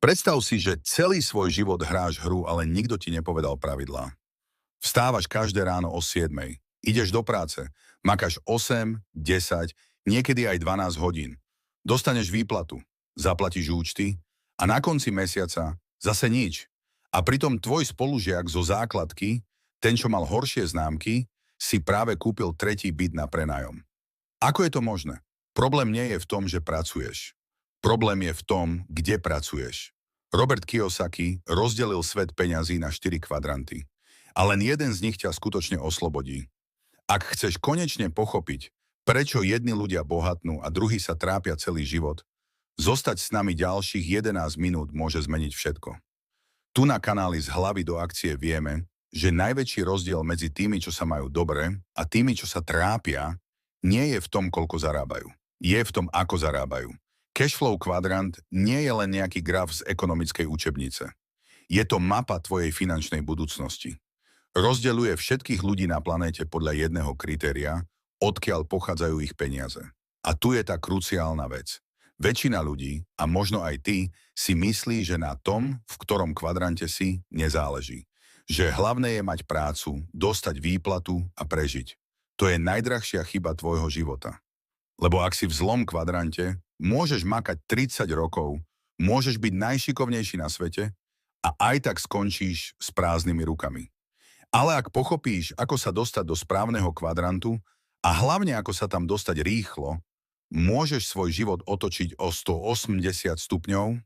Predstav si, že celý svoj život hráš hru, ale nikto ti nepovedal pravidlá. Vstávaš každé ráno o 7. Ideš do práce, makáš 8, 10, niekedy aj 12 hodín. Dostaneš výplatu, zaplatíš účty a na konci mesiaca zase nič. A pritom tvoj spolužiak zo základky, ten, čo mal horšie známky, si práve kúpil tretí byt na prenájom. Ako je to možné? Problém nie je v tom, že pracuješ. Problém je v tom, kde pracuješ. Robert Kiyosaki rozdelil svet peňazí na 4 kvadranty. A len jeden z nich ťa skutočne oslobodí. Ak chceš konečne pochopiť, prečo jedni ľudia bohatnú a druhí sa trápia celý život, zostať s nami ďalších 11 minút môže zmeniť všetko. Tu na kanáli Z hlavy do akcie vieme, že najväčší rozdiel medzi tými, čo sa majú dobre, a tými, čo sa trápia, nie je v tom, koľko zarábajú. Je v tom, ako zarábajú. Cashflow kvadrant nie je len nejaký graf z ekonomickej učebnice. Je to mapa tvojej finančnej budúcnosti. Rozdeľuje všetkých ľudí na planéte podľa jedného kritéria, odkiaľ pochádzajú ich peniaze. A tu je tá kruciálna vec. Väčšina ľudí, a možno aj ty, si myslí, že na tom, v ktorom kvadrante si, nezáleží. Že hlavné je mať prácu, dostať výplatu a prežiť. To je najdrahšia chyba tvojho života. Lebo ak si v zlom kvadrante, môžeš makať 30 rokov, môžeš byť najšikovnejší na svete a aj tak skončíš s prázdnymi rukami. Ale ak pochopíš, ako sa dostať do správneho kvadrantu a hlavne ako sa tam dostať rýchlo, môžeš svoj život otočiť o 180 stupňov.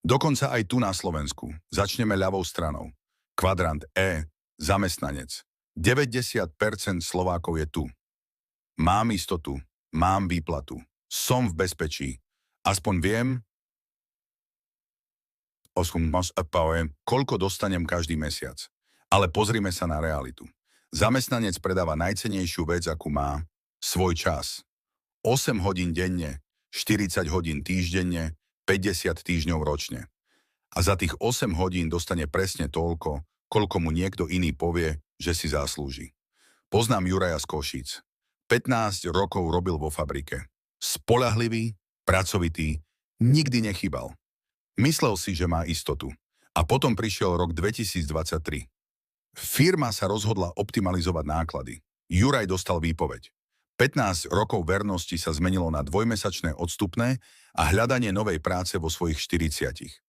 Dokonca aj tu na Slovensku. Začneme ľavou stranou. Kvadrant E, zamestnanec. 90% Slovákov je tu. Mám istotu, mám výplatu, som v bezpečí. Aspoň viem, koľko dostanem každý mesiac. Ale pozrime sa na realitu. Zamestnanec predáva najcennejšiu vec, akú má, svoj čas. 8 hodín denne, 40 hodín týždenne, 50 týždňov ročne. A za tých 8 hodín dostane presne toľko, koľko mu niekto iný povie, že si zaslúži. Poznám Juraja z Košíc. 15 rokov robil vo fabrike. Spoľahlivý, pracovitý, nikdy nechýbal. Myslel si, že má istotu. A potom prišiel rok 2023. Firma sa rozhodla optimalizovať náklady. Juraj dostal výpoveď. 15 rokov vernosti sa zmenilo na dvojmesačné odstupné a hľadanie novej práce vo svojich 40.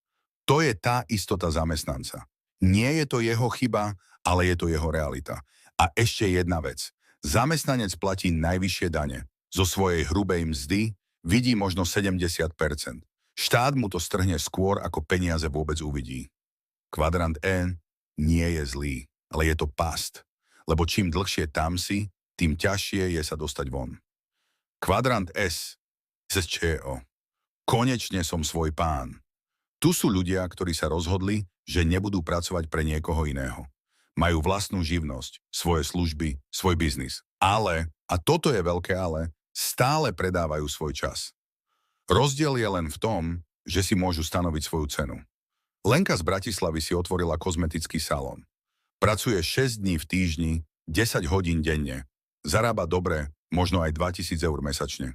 To je tá istota zamestnanca. Nie je to jeho chyba, ale je to jeho realita. A ešte jedna vec. Zamestnanec platí najvyššie dane. Zo svojej hrubej mzdy vidí možno 70%. Štát mu to strhne skôr, ako peniaze vôbec uvidí. Kvadrant E nie je zlý, ale je to past. Lebo čím dlhšie tam si, tým ťažšie je sa dostať von. Kvadrant S. SČO. Konečne som svoj pán. Tu sú ľudia, ktorí sa rozhodli, že nebudú pracovať pre niekoho iného. Majú vlastnú živnosť, svoje služby, svoj biznis. Ale, a toto je veľké ale, stále predávajú svoj čas. Rozdiel je len v tom, že si môžu stanoviť svoju cenu. Lenka z Bratislavy si otvorila kozmetický salón. Pracuje 6 dní v týždni, 10 hodín denne. Zarába dobre, možno aj 2000 eur mesačne.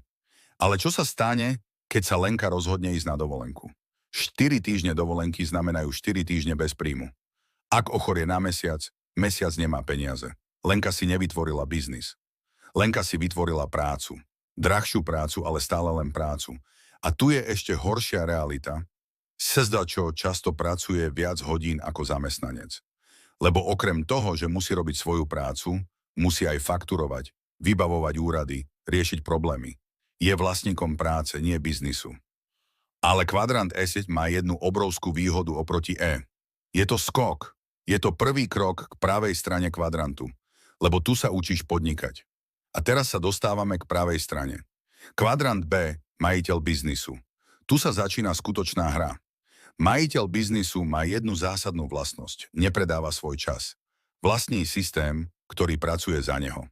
Ale čo sa stane, keď sa Lenka rozhodne ísť na dovolenku? 4 týždne dovolenky znamenajú 4 týždne bez príjmu. Ak ochorie na mesiac, mesiac nemá peniaze. Lenka si nevytvorila biznis. Lenka si vytvorila prácu. Drahšiu prácu, ale stále len prácu. A tu je ešte horšia realita. Sezdačo často pracuje viac hodín ako zamestnanec. Lebo okrem toho, že musí robiť svoju prácu, musí aj fakturovať, vybavovať úrady, riešiť problémy. Je vlastníkom práce, nie biznisu. Ale kvadrant S má jednu obrovskú výhodu oproti E. Je to skok. Je to prvý krok k pravej strane kvadrantu. Lebo tu sa učíš podnikať. A teraz sa dostávame k pravej strane. Kvadrant B, majiteľ biznisu. Tu sa začína skutočná hra. Majiteľ biznisu má jednu zásadnú vlastnosť. Nepredáva svoj čas. Vlastní systém, ktorý pracuje za neho.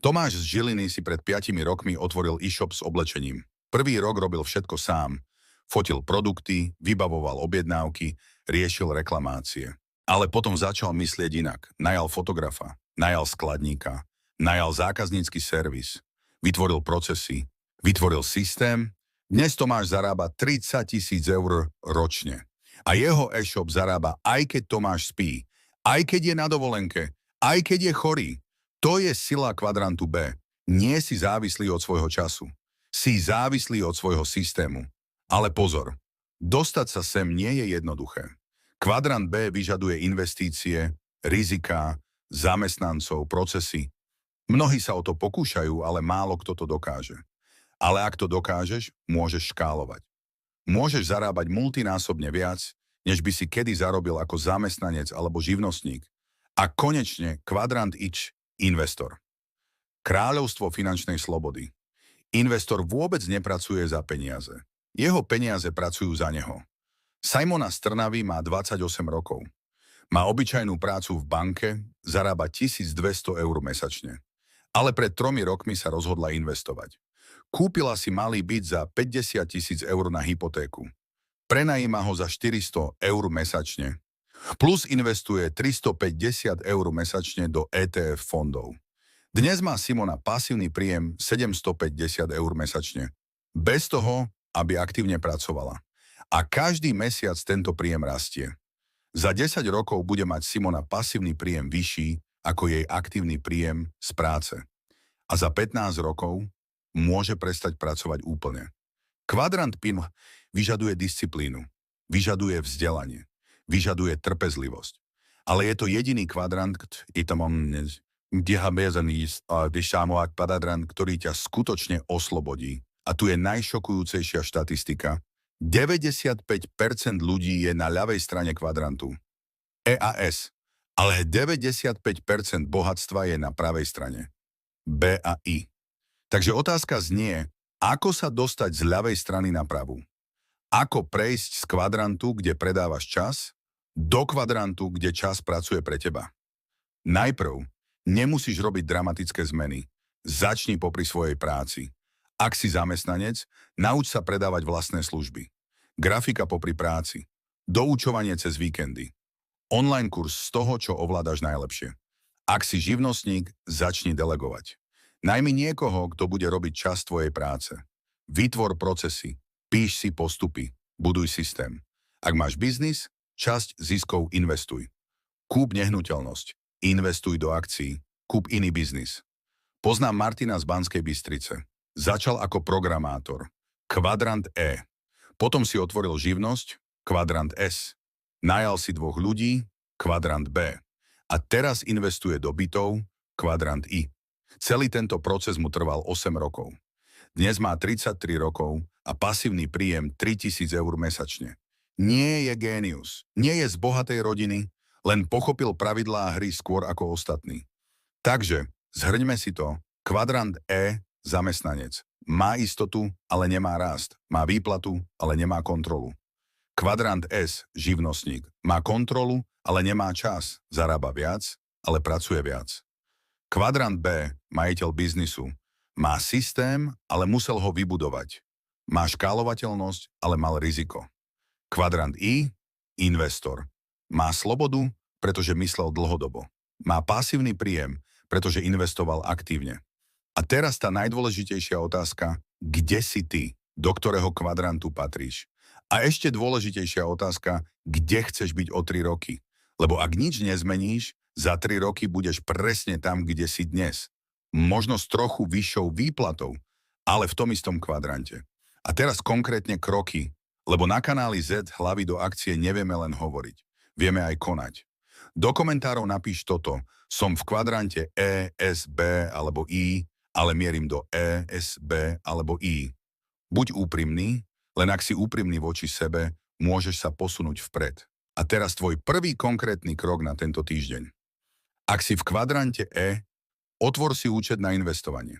Tomáš z Žiliny si pred 5 rokmi otvoril e-shop s oblečením. Prvý rok robil všetko sám. Fotil produkty, vybavoval objednávky, riešil reklamácie. Ale potom začal myslieť inak. Najal fotografa, najal skladníka, najal zákaznícky servis, vytvoril procesy, vytvoril systém, Dnes Tomáš zarába 30 000 eur ročne. A jeho e-shop zarába, aj keď Tomáš spí, aj keď je na dovolenke, aj keď je chorý. To je sila kvadrantu B. Nie si závislý od svojho času. Si závislý od svojho systému. Ale pozor, dostať sa sem nie je jednoduché. Kvadrant B vyžaduje investície, riziká, zamestnancov, procesy. Mnohí sa o to pokúšajú, ale málo kto to dokáže. Ale ak to dokážeš, môžeš škálovať. Môžeš zarábať multinásobne viac, než by si kedy zarobil ako zamestnanec alebo živnostník. A konečne kvadrant X, investor. Kráľovstvo finančnej slobody. Investor vôbec nepracuje za peniaze. Jeho peniaze pracujú za neho. Simona z Trnavy má 28 rokov. Má obyčajnú prácu v banke, zarába 1200 eur mesačne. Ale pred 3 rokmi sa rozhodla investovať. Kúpila si malý byt za 50 000 eur na hypotéku. Prenajíma ho za 400 eur mesačne. Plus investuje 350 eur mesačne do ETF fondov. Dnes má Simona pasívny príjem 750 eur mesačne. Bez toho, aby aktívne pracovala. A každý mesiac tento príjem rastie. Za 10 rokov bude mať Simona pasívny príjem vyšší ako jej aktívny príjem z práce. A za 15 rokov môže prestať pracovať úplne. Kvadrant PIN vyžaduje disciplínu, vyžaduje vzdelanie, vyžaduje trpezlivosť. Ale je to jediný kvadrant, ktorý ťa skutočne oslobodí. A tu je najšokujúcejšia štatistika. 95% ľudí je na ľavej strane kvadrantu. E a S. Ale 95% bohatstva je na pravej strane. B a I. Takže otázka znie, ako sa dostať z ľavej strany na pravú? Ako prejsť z kvadrantu, kde predávaš čas, do kvadrantu, kde čas pracuje pre teba? Najprv, nemusíš robiť dramatické zmeny. Začni popri svojej práci. Ak si zamestnanec, nauč sa predávať vlastné služby. Grafika popri práci. Doučovanie cez víkendy. Online kurz z toho, čo ovládaš najlepšie. Ak si živnostník, začni delegovať. Najmi niekoho, kto bude robiť časť tvojej práce. Vytvor procesy, píš si postupy, buduj systém. Ak máš biznis, časť ziskov investuj. Kúp nehnuteľnosť, investuj do akcií, kúp iný biznis. Poznám Martina z Banskej Bystrice. Začal ako programátor. Kvadrant E. Potom si otvoril živnosť, kvadrant S. Najal si 2 ľudí, kvadrant B. A teraz investuje do bytov, kvadrant I. Celý tento proces mu trval 8 rokov. Dnes má 33 rokov a pasívny príjem 3000 eur mesačne. Nie je génius, nie je z bohatej rodiny, len pochopil pravidlá hry skôr ako ostatní. Takže, zhrňme si to, kvadrant E, zamestnanec. Má istotu, ale nemá rast. Má výplatu, ale nemá kontrolu. Kvadrant S, živnostník. Má kontrolu, ale nemá čas. Zarába viac, ale pracuje viac. Kvadrant B, majiteľ biznisu. Má systém, ale musel ho vybudovať. Má škálovateľnosť, ale mal riziko. Kvadrant I, investor. Má slobodu, pretože myslel dlhodobo. Má pasívny príjem, pretože investoval aktívne. A teraz tá najdôležitejšia otázka, kde si ty, do ktorého kvadrantu patríš? A ešte dôležitejšia otázka, kde chceš byť o 3 roky? Lebo ak nič nezmeníš, za 3 roky budeš presne tam, kde si dnes. Možno s trochu vyššou výplatou, ale v tom istom kvadrante. A teraz konkrétne kroky, lebo na kanáli Z hlavy do akcie nevieme len hovoriť. Vieme aj konať. Do komentárov napíš toto. Som v kvadrante E, S, B alebo I, ale mierim do E, S, B alebo I. Buď úprimný, len ak si úprimný voči sebe, môžeš sa posunúť vpred. A teraz tvoj prvý konkrétny krok na tento týždeň. Ak si v kvadrante E, otvor si účet na investovanie.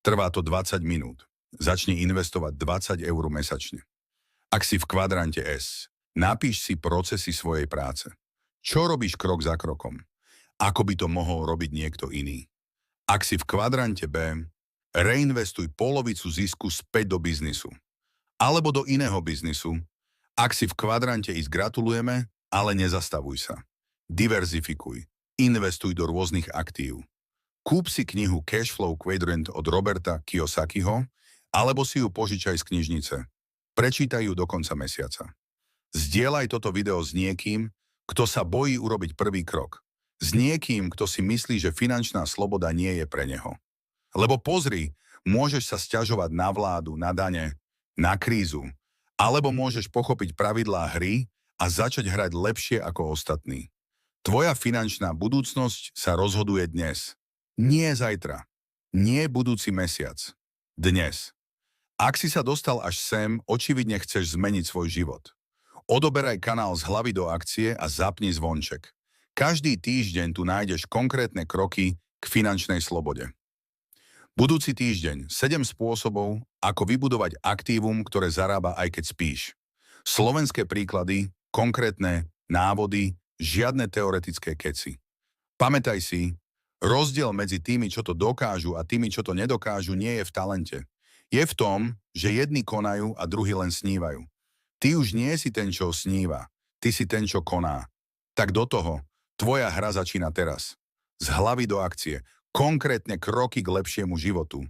Trvá to 20 minút. Začni investovať 20 eur mesačne. Ak si v kvadrante S, napíš si procesy svojej práce. Čo robíš krok za krokom? Ako by to mohol robiť niekto iný? Ak si v kvadrante B, reinvestuj polovicu zisku späť do biznisu. Alebo do iného biznisu. Ak si v kvadrante I, gratulujeme, ale nezastavuj sa. Diverzifikuj. Investuj do rôznych aktív. Kúp si knihu Cashflow Quadrant od Roberta Kiyosakiho Alebo si ju požičaj z knižnice. Prečítaj ju do konca mesiaca. Zdieľaj toto video s niekým, kto sa bojí urobiť prvý krok. S niekým, kto si myslí, že finančná sloboda nie je pre neho. Lebo pozri, môžeš sa sťažovať na vládu, na dane, na krízu, alebo môžeš pochopiť pravidlá hry a začať hrať lepšie ako ostatní. Tvoja finančná budúcnosť sa rozhoduje dnes. Nie zajtra. Nie budúci mesiac. Dnes. Ak si sa dostal až sem, očividne chceš zmeniť svoj život. Odoberaj kanál z hlavy do akcie a zapni zvonček. Každý týždeň tu nájdeš konkrétne kroky k finančnej slobode. Budúci týždeň 7 spôsobov, ako vybudovať aktívum, ktoré zarába aj keď spíš. Slovenské príklady, konkrétne návody, žiadne teoretické keci. Pamätaj si, rozdiel medzi tými, čo to dokážu a tými, čo to nedokážu, nie je v talente. Je v tom, že jedni konajú a druhí len snívajú. Ty už nie si ten, čo sníva, ty si ten, čo koná. Tak do toho, tvoja hra začína teraz. Z hlavy do akcie, konkrétne kroky k lepšiemu životu.